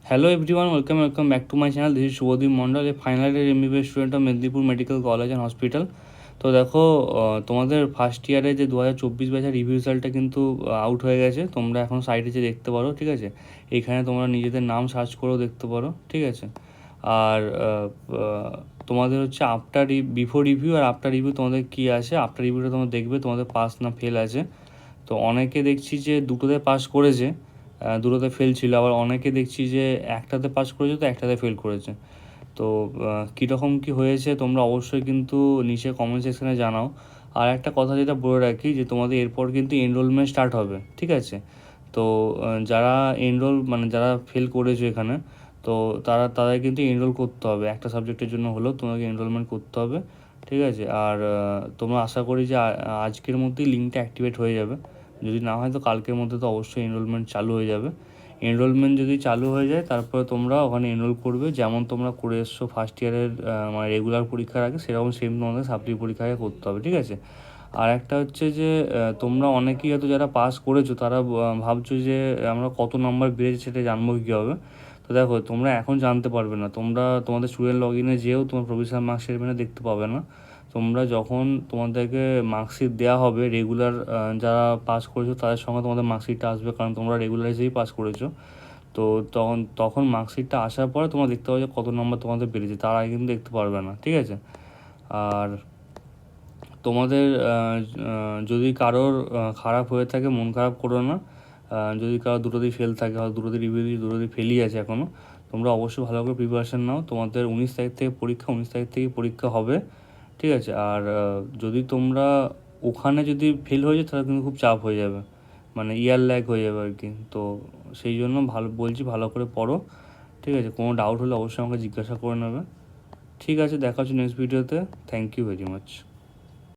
Hello everyone, welcome back to my channel. This is Shubhodip Mondal, a final year MBBS student of Medipur Medical College and Hospital. তো দেখো, তোমাদের first ইয়ারে যে 2024 ব্যাচের review রেজাল্টটা কিন্তু আউট হয়ে গেছে। তোমরা এখন সাইডে যে দেখতে পারো, ঠিক আছে। এইখানে তোমরা নিজেদের নাম সার্চ করেও দেখতে পারো, ঠিক আছে। আর তোমাদের হচ্ছে বিফোর রিভিউ আর আফটার রিভিউ তোমাদের কী আছে। আফটার রিভিউটা তোমরা দেখবে তোমাদের পাস না ফেল আছে। তো অনেকে দেখছি যে দুটোতে পাস করেছে, দুটোতে ফেল ছিল। আবার অনেকে দেখছি যে একটাতে পাস করেছে তো একটাতে ফেল করেছে। তো কীরকম কী হয়েছে তোমরা অবশ্যই কিন্তু নিচে কমেন্ট সেকশানে জানাও। আর একটা কথা যেটা বলে রাখি, যে তোমাদের এরপর কিন্তু এনরোলমেন্ট স্টার্ট হবে, ঠিক আছে। তো যারা যারা ফেল করেছো এখানে, তো তাদের কিন্তু এনরোল করতে হবে। একটা সাবজেক্টের জন্য হলেও তোমাকে এনরোলমেন্ট করতে হবে, ঠিক আছে। আর তোমরা আশা করি যে আজকের মধ্যেই লিঙ্কটা অ্যাক্টিভেট হয়ে যাবে। যদি না হয় তো কালকের মধ্যে তো অবশ্যই এনরোলমেন্ট চালু হয়ে যাবে। এনরোলমেন্ট যদি চালু হয়ে যায় তারপরে তোমরা ওখানে এনরোল করবে, যেমন তোমরা করে এসছো ফার্স্ট ইয়ারের রেগুলার পরীক্ষার আগে, সেরকম সেম তোমাদের সাপ্লি পরীক্ষা আগে করতে হবে, ঠিক আছে। আর একটা হচ্ছে যে তোমরা অনেকেই হয়তো যারা পাস করেছো তারা ভাবছো যে আমরা কত নাম্বার বেড়েছে সেটা জানবো কীভাবে। তো দেখো, তোমরা এখন জানতে পারবে না, তোমাদের স্টুডেন্ট লগ ইনে যেও তোমার প্রভিশনাল মার্কশিট দেখতে পাবে না। তোমরা যখন তোমাদেরকে মার্কশিট দেওয়া হবে, রেগুলার যারা পাস করেছো তাদের সঙ্গে তোমাদের মার্কশিটটা আসবে, কারণ তোমরা রেগুলার হিসেবেই পাস করেছো। তো তখন মার্কশিটটা আসার পরে তোমরা দেখতে পাবে যে কত নম্বর তোমাদের বেড়েছে, তার আগে কিন্তু দেখতে পারবে না, ঠিক আছে। আর তোমাদের যদি কারোর খারাপ হয়ে থাকে, মন খারাপ করো না। যদি কারো দুটোতেই ফেল থাকে, হয়তো দুটোতেই ফেলই আছে এখনও, তোমরা অবশ্যই ভালো করে প্রিপারেশান নাও। তোমাদের 19 তারিখ থেকে পরীক্ষা হবে, ঠিক আছে। আর যদি তোমরা ওখানে যদি ফেল হয়ে যায় তাহলে কিন্তু খুব চাপ হয়ে যাবে, ইয়ার ল্যাগ হয়ে যাবে আর কি। তো সেই জন্য ভালো করে পড়ো, ঠিক আছে। কোনো ডাউট হলে অবশ্যই আমাকে জিজ্ঞাসা করে নেবে, ঠিক আছে। দেখা হচ্ছে নেক্সট ভিডিওতে। Thank you very much.